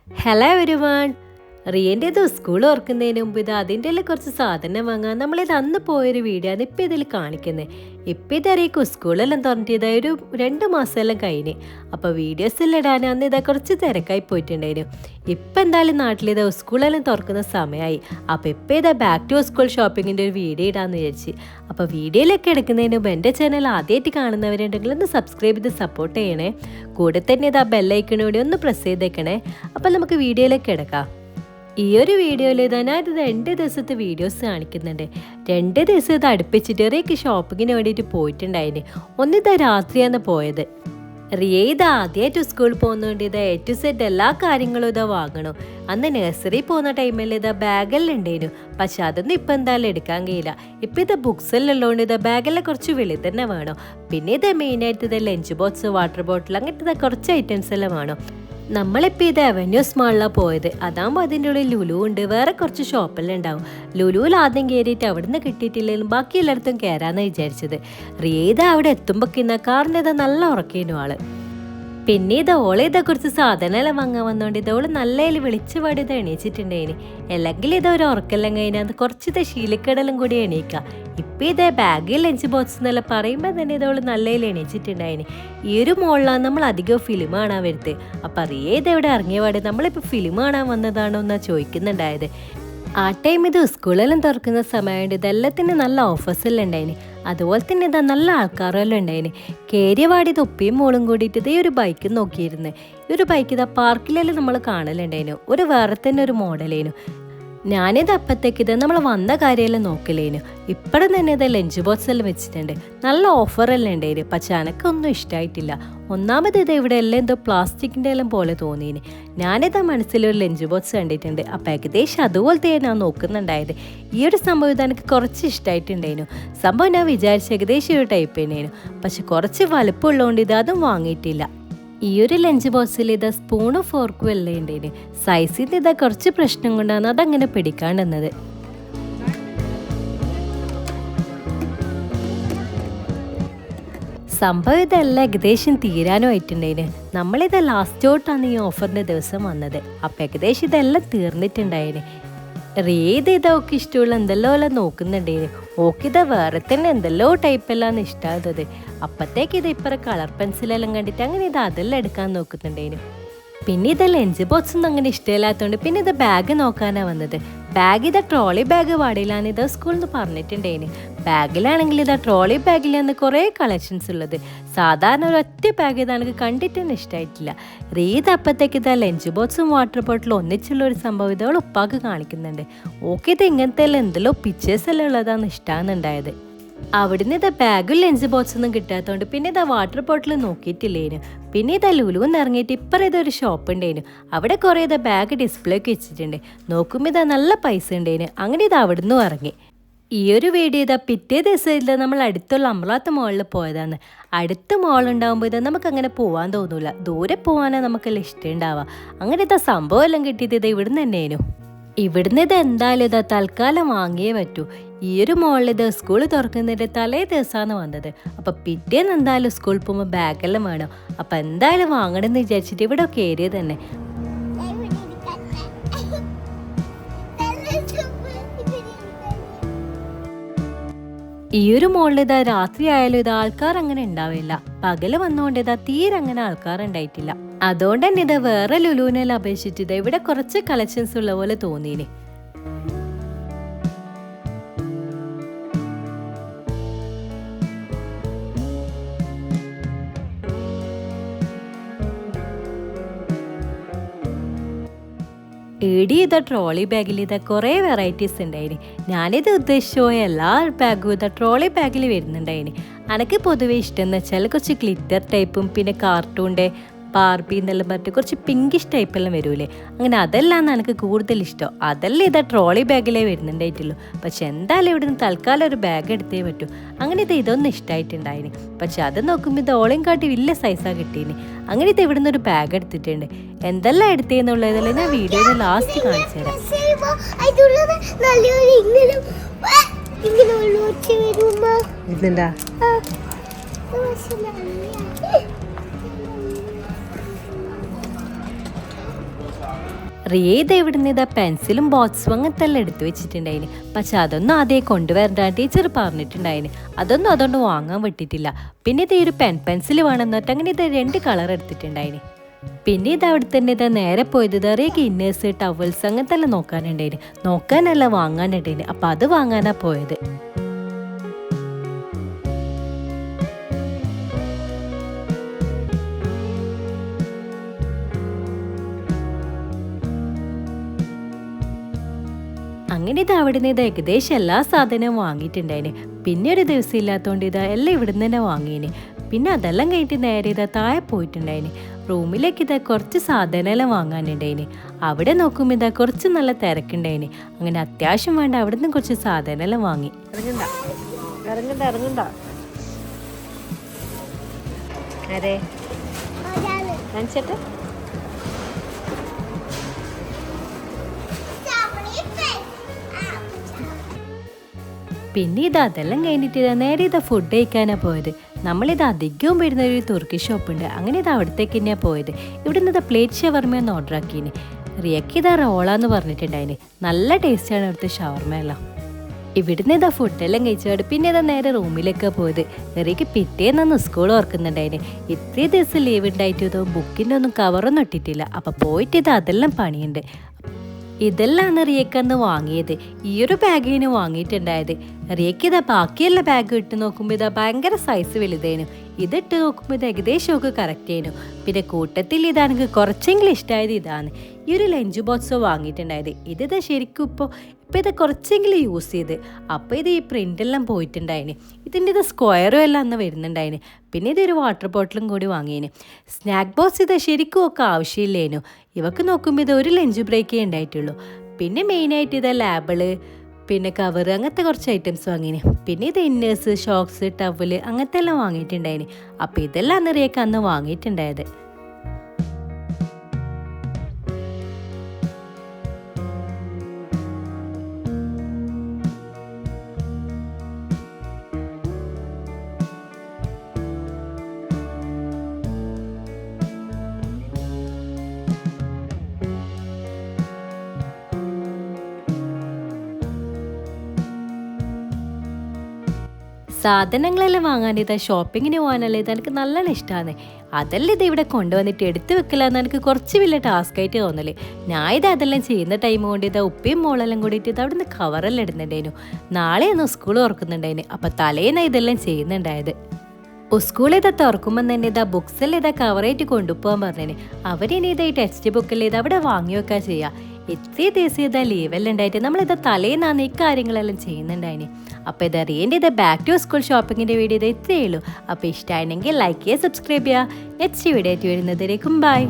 Hello everyone. റിയൻ്റേത് school ഓർക്കുന്നതിന് മുമ്പ് ഇത് അതിൻ്റെ കുറച്ച് സാധനം വാങ്ങാൻ നമ്മളിത് അന്ന് പോയൊരു വീഡിയോ ആണ് ഇപ്പം ഇതിൽ കാണിക്കുന്നത്. ഇപ്പം ഇതറിയിക്കും സ്കൂളെല്ലാം തുറന്നിട്ട് ഒരു 2 മാസമെല്ലാം കഴിഞ്ഞ്. അപ്പോൾ വീഡിയോസ് എല്ലാം ഇടാൻ അന്ന് ഇതാ കുറച്ച് തിരക്കായി പോയിട്ടുണ്ടായിരുന്നു. ഇപ്പം എന്തായാലും നാട്ടിലിതാ സ്കൂളെല്ലാം തുറക്കുന്ന സമയമായി. അപ്പോൾ ഇപ്പം ഇതാ ബാക്ക് ടു സ്കൂൾ ഷോപ്പിങ്ങിൻ്റെ ഒരു വീഡിയോ ഇടാമെന്ന് വിചാരിച്ച്. അപ്പോൾ വീഡിയോയിലൊക്കെ എടുക്കുന്നതിന് മുമ്പ് എൻ്റെ ചാനൽ ആദ്യമായിട്ട് കാണുന്നവരുണ്ടെങ്കിൽ ഒന്ന് സബ്സ്ക്രൈബ് ചെയ്ത് സപ്പോർട്ട് ചെയ്യണേ. കൂടെ തന്നെ ഇതാ ബെല്ലൈക്കൺ കൂടി ഒന്ന് പ്രസ് ചെയ്തേക്കണേ. അപ്പോൾ നമുക്ക് വീഡിയോയിലേക്ക് എടുക്കാം. ഈ ഒരു വീഡിയോയിൽ ഞാനിത് 2 ദിവസത്തെ വീഡിയോസ് കാണിക്കുന്നുണ്ട്. 2 ദിവസം ഇത് അടുപ്പിച്ചിട്ട് റിയക്ക് ഷോപ്പിങ്ങിന് വേണ്ടിയിട്ട് പോയിട്ടുണ്ടായിന്. ഒന്നിതാ രാത്രിയാണ് പോയത്. റിയ ഇത് ആദ്യമായിട്ട് സ്കൂളിൽ പോകുന്നതുകൊണ്ട് ഇത് A to Z എല്ലാ കാര്യങ്ങളും ഇതാ വാങ്ങണം. അന്ന് നഴ്സറി പോകുന്ന ടൈമിൽ ഇതാ ബാഗെല്ലാം ഉണ്ടായിരുന്നു. പക്ഷെ അതൊന്നും ഇപ്പം എന്തായാലും എടുക്കാൻ കഴിയില്ല. ഇപ്പം ഇത് ബുക്സെല്ലാം ഉള്ളതുകൊണ്ട് ഇതാ ബാഗെല്ലാം കുറച്ച് വെളി തന്നെ വേണം. പിന്നെ ഇത് മെയിനായിട്ട് ഇത് ലഞ്ച് ബോക്സ്, വാട്ടർ ബോട്ടിൽ അങ്ങനത്തെ കുറച്ച് ഐറ്റംസ് എല്ലാം വേണം. നമ്മളിപ്പോൾ ഇത് അവന്യൂസ് മാളിലാണ് പോയത്. അതാകുമ്പോൾ അതിൻ്റെ ഉള്ളിൽ ലുലു ഉണ്ട്, വേറെ കുറച്ച് ഷോപ്പെല്ലാം ഉണ്ടാവും. ലുലുവിൽ ആദ്യം കയറിയിട്ട് അവിടെ നിന്ന് കിട്ടിയിട്ടില്ലെങ്കിലും ബാക്കി എല്ലായിടത്തും കയറാമെന്ന് വിചാരിച്ചത്. റിയ അവിടെ എത്തുമ്പോഴേക്കുന്ന കാറിൻ്റെ ഇതാ നല്ല ഉറക്കേനു ആള്. പിന്നെ ഇത് ഓളെ കുറച്ച് സാധനമെല്ലാം വാങ്ങാൻ വന്നോണ്ട് ഇതോള് നല്ലതിൽ വിളിച്ചു പാടി ഇത് എണീച്ചിട്ടുണ്ടായിന്. അല്ലെങ്കിൽ ഇതൊരു ഉറക്കെല്ലാം കഴിഞ്ഞാൽ അത് കുറച്ച് ശീലിക്കടലും കൂടി എണീക്കാം. ഇപ്പം ഇതേ ബാഗ്, ലഞ്ച് ബോക്സ് എന്നെല്ലാം പറയുമ്പോൾ തന്നെ ഇതോള് നല്ലതിൽ എണീച്ചിട്ടുണ്ടായിന്. ഈ ഒരു മോളിലാണ് നമ്മൾ അധികം ഫിലിം കാണാൻ വരുന്നത്. അപ്പം അറിയേ ഇതെവിടെ ഇറങ്ങിയ പാട് നമ്മളിപ്പോൾ ഫിലിം കാണാൻ വന്നതാണോ എന്നാണ് ചോദിക്കുന്നുണ്ടായത്. ആ ടൈം ഇത് സ്കൂളെല്ലാം തുറക്കുന്ന സമയമുണ്ട്. ഇതെല്ലാത്തിനും നല്ല ഓഫേഴ്സെല്ലാം ഉണ്ടായിന്. അതുപോലെ തന്നെ ഇതാ നല്ല ആൾക്കാരെല്ലാം ഉണ്ടായിന്. കേരിയവാടി തൊപ്പിയും മോളും കൂടിയിട്ട് ഇതേ ഒരു ബൈക്ക് നോക്കിയിരുന്നു. ഈ ഒരു ബൈക്ക് ഇതാ പാർക്കിലെല്ലാം നമ്മൾ കാണലുണ്ടായിരുന്നു. ഒരു വേറെ തന്നെ ഒരു മോഡലേനു. ഞാനിത് അപ്പത്തേക്ക് ഇത് നമ്മൾ വന്ന കാര്യമെല്ലാം നോക്കലേനു. ഇപ്പോഴും തന്നെ ഇത് ലഞ്ച് ബോക്സ് എല്ലാം വെച്ചിട്ടുണ്ട്. നല്ല ഓഫറെല്ലാം ഉണ്ടായിരുന്നു. പക്ഷെ എനക്കൊന്നും ഇഷ്ടമായിട്ടില്ല. ഒന്നാമത് ഇത് ഇവിടെ എല്ലാം എന്തോ പ്ലാസ്റ്റിക്കിൻ്റെ എല്ലാം പോലെ തോന്നിയിന്. ഞാനിതാ മനസ്സിലൊരു ലഞ്ച് ബോക്സ് കണ്ടിട്ടുണ്ട്. അപ്പം ഏകദേശം അതുപോലത്തെ ഞാൻ നോക്കുന്നുണ്ടായത്. ഈ ഒരു സംഭവം ഇത് എനിക്ക് കുറച്ച് ഇഷ്ടമായിട്ടുണ്ടായിരുന്നു. സംഭവം ഞാൻ വിചാരിച്ച ഏകദേശം ഒരു ടൈപ്പ് തന്നെയായിരുന്നു. പക്ഷെ കുറച്ച് വലുപ്പമുള്ളതുകൊണ്ട് ഇത് അതും വാങ്ങിയിട്ടില്ല. ഈ ഒരു ലഞ്ച് ബോക്സിൽ ഇതാ സ്പൂണും ഫോർക്കും എല്ലാം ഉണ്ടായിന്. സൈസിൻ്റെ ഇതാ കുറച്ച് പ്രശ്നം കൊണ്ടാണ് അതങ്ങനെ പിടിക്കാണ്ടെന്നത്. സംഭവം ഇതെല്ലാം ഏകദേശം തീരാനും ആയിട്ടുണ്ടായിന്. നമ്മളിത് ലാസ്റ്റോട്ടാണ് ഈ ഓഫറിൻ്റെ ദിവസം വന്നത്. അപ്പം ഏകദേശം ഇതെല്ലാം തീർന്നിട്ടുണ്ടായിന്. റീത് ഇതൊക്കെ ഇഷ്ടമുള്ള എന്തെല്ലോ എല്ലാം നോക്കുന്നുണ്ടായിന്. ഓക്കിത് വേറെ തന്നെ എന്തെല്ലോ ടൈപ്പെല്ലാം ഇഷ്ടമായത്. അപ്പത്തേക്ക് ഇത് ഇപ്പം കളർ പെൻസിലെല്ലാം കണ്ടിട്ട് അങ്ങനെ ഇത് അതെല്ലാം എടുക്കാൻ നോക്കുന്നുണ്ടായിന്. പിന്നെ ഇത് ലഞ്ച് ബോക്സ് ഒന്നും അങ്ങനെ ഇഷ്ടമില്ലാത്തതുകൊണ്ട് പിന്നെ ഇത് ബാഗ് നോക്കാനാണ് വന്നത്. ബാഗ് ഇതാ ട്രോളി ബാഗ് പാടില്ലാന്ന് ഇത് സ്കൂളിൽ നിന്ന് പറഞ്ഞിട്ടുണ്ടായിന്. ബാഗിലാണെങ്കിൽ ഇതാ ട്രോളി ബാഗിലാണ് കുറേ കളക്ഷൻസ് ഉള്ളത്. സാധാരണ ഒരു ഒറ്റ ബാഗ് ഇത് എനിക്ക് കണ്ടിട്ട് തന്നെ ഇഷ്ടമായിട്ടില്ല. റീത് അപ്പത്തേക്ക് ഇതാ ലഞ്ച് ബോക്സും വാട്ടർ ബോട്ടിലും ഒന്നിച്ചുള്ള ഒരു സംഭവം ഇതോൾ ഉപ്പാക്ക് കാണിക്കുന്നുണ്ട്. ഓക്കെ ഇത് ഇങ്ങനത്തെ എല്ലാം എന്തെല്ലോ പിക്ചേഴ്സ് എല്ലാം ഉള്ളതാണ് ഇഷ്ടമാണെന്നുണ്ടായത്. അവിടുന്ന് ഇതാ ബാഗും ലഞ്ച് ബോക്സ് ഒന്നും കിട്ടാത്തതുകൊണ്ട് പിന്നെ ഇതാ വാട്ടർ ബോട്ടിൽ നോക്കിയിട്ടില്ലേനു. പിന്നെ ഇതാ ലുലുന്ന് ഇറങ്ങിയിട്ട് ഇപ്പം ഇതൊരു ഷോപ്പ് ഉണ്ടായിന്. അവിടെ കുറേ ഇതാ ബാഗ് ഡിസ്പ്ലേക്ക് വെച്ചിട്ടുണ്ട്. നോക്കുമ്പോൾ ഇതാ നല്ല പൈസ ഉണ്ടായിന്. അങ്ങനെ ഇത് അവിടുന്ന് ഇറങ്ങി. ഈ ഒരു വീഡിയോ ഇതാ പിറ്റേ ദിവസം ഇല്ല നമ്മൾ അടുത്തുള്ള അമറാത്ത് മോളിൽ പോയതാണ്. അടുത്ത മോളുണ്ടാകുമ്പോൾ ഇതാ നമുക്കങ്ങനെ പോകാൻ തോന്നൂല. ദൂരെ പോകാനാണ് നമുക്കെല്ലാം ഇഷ്ടം ഉണ്ടാവുക. അങ്ങനെ ഇതാ സംഭവം എല്ലാം കിട്ടിയത് ഇതാ ഇവിടുന്ന് തന്നെയായിരുന്നു. ഇവിടുന്ന് ഇത് എന്തായാലും ഇതാ തൽക്കാലം വാങ്ങിയേ പറ്റൂ. ഈ ഒരു മോളിൽ ഇത് സ്കൂൾ തുറക്കുന്നതിൻ്റെ തലേ ദിവസമാണ് വന്നത്. അപ്പം പിറ്റേന്ന് എന്തായാലും സ്കൂളിൽ പോകുമ്പോൾ ബാഗെല്ലാം വേണം. അപ്പം എന്തായാലും വാങ്ങണമെന്ന് വിചാരിച്ചിട്ട് ഇവിടെ കയറിയത് തന്നെ. ഈ ഒരു മോളിൽ ഇതാ രാത്രി ആയാലും ഇത് ആൾക്കാർ അങ്ങനെ ഉണ്ടാവില്ല. പകല് വന്നുകൊണ്ട് ഇതാ തീരെ അങ്ങനെ ആൾക്കാർ ഉണ്ടായിട്ടില്ല. അതുകൊണ്ട് തന്നെ ഇത് വേറെ ലുലുവിനെല്ലാം അപേക്ഷിച്ചിട്ട് ഇത് ഇവിടെ കുറച്ച് കളക്ഷൻസ് ഉള്ള പോലെ തോന്നിയിന്. ഏടി ഇതാ ട്രോളി ബാഗിൽ ഇതാ കുറേ വെറൈറ്റീസ് ഉണ്ടായിന്. ഞാനിത് ഉദ്ദേശിച്ചോ എല്ലാ ബാഗും ഇതാ ട്രോളി ബാഗിൽ വരുന്നുണ്ടായിന്. എനിക്ക് പൊതുവെ ഇഷ്ടം എന്ന് വെച്ചാൽ കുറച്ച് ഗ്ലിറ്റർ ടൈപ്പും പിന്നെ കാർട്ടൂണിൻ്റെ ബാർബി എന്നെല്ലാം പറഞ്ഞിട്ട് കുറച്ച് പിങ്കിഷ് ടൈപ്പെല്ലാം വരൂലേ, അങ്ങനെ അതെല്ലാം എനിക്ക് കൂടുതൽ ഇഷ്ടം. അതെല്ലാം ഇതാ ട്രോളി ബാഗിലേ വരുന്നുണ്ടായിട്ടുള്ളൂ. പക്ഷെ എന്തായാലും ഇവിടുന്ന് തൽക്കാലം ഒരു ബാഗ് എടുത്തേ പറ്റൂ. അങ്ങനെ ഇതൊന്നും ഇഷ്ടമായിട്ടുണ്ടായിന്. പക്ഷെ അത് നോക്കുമ്പോൾ ഇത് ഓളയും കാട്ടി വലിയ സൈസാണ് കിട്ടീന്. അങ്ങനെ ഇത് ഇവിടുന്ന് ഒരു ബാഗ് എടുത്തിട്ടുണ്ട്. എന്തെല്ലാം എടുത്തേന്നുള്ളതെല്ലാം ഞാൻ വീഡിയോയുടെ ലാസ്റ്റ് കാണിച്ചു തരാം. റിയ ഇത് എവിടുന്ന് ഇതാ പെൻസിലും ബോക്സും അങ്ങനത്തെ എല്ലാം എടുത്തു വെച്ചിട്ടുണ്ടായിന്. പക്ഷെ അതൊന്നും ആദ്യം കൊണ്ടുവരണ്ട ടീച്ചർ പറഞ്ഞിട്ടുണ്ടായിന്. അതൊന്നും അതുകൊണ്ട് വാങ്ങാൻ വിട്ടിട്ടില്ല. പിന്നെ ഇത് ഒരു പെൻസിൽ വേണമെന്ന് പറഞ്ഞിട്ട് അങ്ങനെ ഇത് 2 കളർ എടുത്തിട്ടുണ്ടായിന്. പിന്നെ ഇത് അവിടെ തന്നെ ഇതാ നേരെ പോയത് റിയക്ക് ഇന്നേഴ്സ് ടവൽസ് അങ്ങനത്തെ എല്ലാം നോക്കാനുണ്ടായിന്. നോക്കാനല്ല വാങ്ങാനുണ്ടായിന്. അപ്പം അത് വാങ്ങാനാ പോയത്. അങ്ങനെ ഇത് അവിടെ നിന്ന് ഇത് ഏകദേശം എല്ലാ സാധനവും വാങ്ങിയിട്ടുണ്ടായിന്. പിന്നെ ഒരു ദിവസം ഇല്ലാത്തതുകൊണ്ട് ഇതാ എല്ലാം ഇവിടുന്ന് തന്നെ വാങ്ങിയിന്. പിന്നെ അതെല്ലാം കഴിഞ്ഞിട്ട് നേരെ ഇതാ താഴെ പോയിട്ടുണ്ടായിന്. റൂമിലേക്ക് ഇതാ കുറച്ച് സാധനമെല്ലാം വാങ്ങാനുണ്ടായിന്. അവിടെ നോക്കുമ്പോൾ ഇതാ കുറച്ച് നല്ല തിരക്കുണ്ടായിന്. അങ്ങനെ അത്യാവശ്യം വേണ്ട അവിടെ നിന്ന് കുറച്ച് സാധനമെല്ലാം വാങ്ങി. അതെ കാണിച്ചിട്ട് പിന്നെ ഇത് അതെല്ലാം കഴിഞ്ഞിട്ട് നേരെ ഇത് ഫുഡ് കഴിക്കാനാണ് പോയത്. നമ്മളിത് അധികവും വരുന്ന ഒരു തുർക്കി ഷോപ്പുണ്ട്. അങ്ങനെ ഇത് അവിടത്തേക്ക് തന്നെയാണ് പോയത്. ഇവിടെ നിന്ന് പ്ലേറ്റ് ഷവർമയെന്ന് ഓർഡർ ആക്കിന്. റിയക്ക് ഇതാ റോളാന്ന് പറഞ്ഞിട്ടുണ്ടായിന്. നല്ല ടേസ്റ്റാണ് ഇവിടുത്തെ ഷവർമയെല്ലാം. ഇവിടുന്ന് ഇതാ ഫുഡെല്ലാം കഴിച്ചാട് പിന്നെ ഇതാ നേരെ റൂമിലേക്കാണ് പോയത്. റിയക്ക് പിറ്റേന്ന് സ്കൂൾ ഓർക്കുന്നുണ്ടായിന്. ഇത്രയും ദിവസം ലീവ് ഉണ്ടായിട്ട് ഇതോ ബുക്കിൻ്റെ ഒന്നും കവറൊന്നും ഇട്ടിട്ടില്ല. അപ്പം പോയിട്ട് ഇത് അതെല്ലാം പണിയുണ്ട്. ഇതെല്ലാം റിയക്കന്ന് വാങ്ങിയത്. ഈ ഒരു ബാഗിന് വാങ്ങിയിട്ടുണ്ടായത്. റിയക്ക് ഇതാ ബാക്കിയുള്ള ബാഗ് ഇട്ട് നോക്കുമ്പോൾ ഇതാ ഭയങ്കര സൈസ് വലുതേനു. ഇതിട്ട് നോക്കുമ്പോൾ ഇത് ഏകദേശമൊക്കെ കറക്റ്റ് ആയിരുന്നു. പിന്നെ കൂട്ടത്തിൽ ഇതാണെങ്കിൽ കുറച്ചെങ്കിലും ഇഷ്ടമായത് ഇതാണ്. ഈ ഒരു ലഞ്ച് ബോക്സ് വാങ്ങിയിട്ടുണ്ടായത്. ഇതിതാ ശരിക്കും ഇപ്പോൾ ഇത് കുറച്ചെങ്കിലും യൂസ് ചെയ്ത്. അപ്പോൾ ഇത് ഈ പ്രിൻ്റെല്ലാം പോയിട്ടുണ്ടായിന്. ഇതിൻ്റെ ഇത് സ്ക്വയറും എല്ലാം അന്ന് വരുന്നുണ്ടായിന്. പിന്നെ ഇതൊരു വാട്ടർ ബോട്ടിലും കൂടി വാങ്ങിയേന്. സ്നാക്ക് ബോക്സ് ഇത് ശരിക്കും ഒക്കെ ആവശ്യമില്ലേനു. ഇവക്ക് നോക്കുമ്പോൾ ഇത് ഒരു ലഞ്ച് ബ്രേക്കേ ഉണ്ടായിട്ടുള്ളൂ. പിന്നെ മെയിനായിട്ട് ഇത് ലാബിള് പിന്നെ കവർ അങ്ങനത്തെ കുറച്ച് ഐറ്റംസ് വാങ്ങിന്. പിന്നെ ഇത് ഇന്നേഴ്സ് ഷോക്സ് ടവല് അങ്ങനത്തെ എല്ലാം വാങ്ങിയിട്ടുണ്ടായിന്. അപ്പോൾ ഇതെല്ലാം നിറയൊക്കെ അന്ന് വാങ്ങിയിട്ടുണ്ടായത്. സാധനങ്ങളെല്ലാം വാങ്ങാൻ ഇതാ ഷോപ്പിങ്ങിന് പോകാനല്ലേ ഇത് എനിക്ക് നല്ലോണം ഇഷ്ടമാണ്. അതെല്ലാം ഇത് ഇവിടെ കൊണ്ടുവന്നിട്ട് എടുത്തു വെക്കില്ലെന്ന് എനിക്ക് കുറച്ച് വലിയ ടാസ്ക് ആയിട്ട് തോന്നല്. ഞാൻ ഇത് അതെല്ലാം ചെയ്യുന്ന ടൈം കൊണ്ട് ഇതാ ഉപ്പയും മോളെല്ലാം കൂടിയിട്ട് ഇത് അവിടെ നിന്ന് കവറെല്ലാം ഇടുന്നുണ്ടായിരുന്നു. നാളെയൊന്നും സ്കൂൾ തുറക്കുന്നുണ്ടായിന്. അപ്പം തലേന്ന് ഇതെല്ലാം ചെയ്യുന്നുണ്ടായത്. സ്കൂളിൽ ഇതാ തുറക്കുമ്പോൾ തന്നെ ഇതാ ബുക്സെല്ലാം ഇതാ കവറായിട്ട് കൊണ്ടുപോകാൻ പറഞ്ഞേന്. അവരിനി ഇതാ ഈ ടെക്സ്റ്റ് ബുക്കെല്ലാം ഇത് അവിടെ വാങ്ങി വെക്കാൻ ചെയ്യുക. ഇത്രയും ദിവസം ഇതാ ലീവെല്ലാം ഉണ്ടായിട്ട് നമ്മളിതാ തലേന്നാണ് ഈ കാര്യങ്ങളെല്ലാം ചെയ്യുന്നുണ്ടായിന്. അപ്പോൾ ഇത് റിയൻ്റെ ഇത് ബാക്ക് ടു സ്കൂൾ ഷോപ്പിങ്ങിൻ്റെ വീഡിയോ ഇത് ഇത്രയേ ഉള്ളൂ. അപ്പോൾ ഇഷ്ടമായിരുന്നെങ്കിൽ ലൈക്ക് ചെയ്യുക, സബ്സ്ക്രൈബ് ചെയ്യുക. നെക്സ്റ്റ് വീഡിയോ ആയിട്ട് വരുന്നതിലേക്കും ബൈ.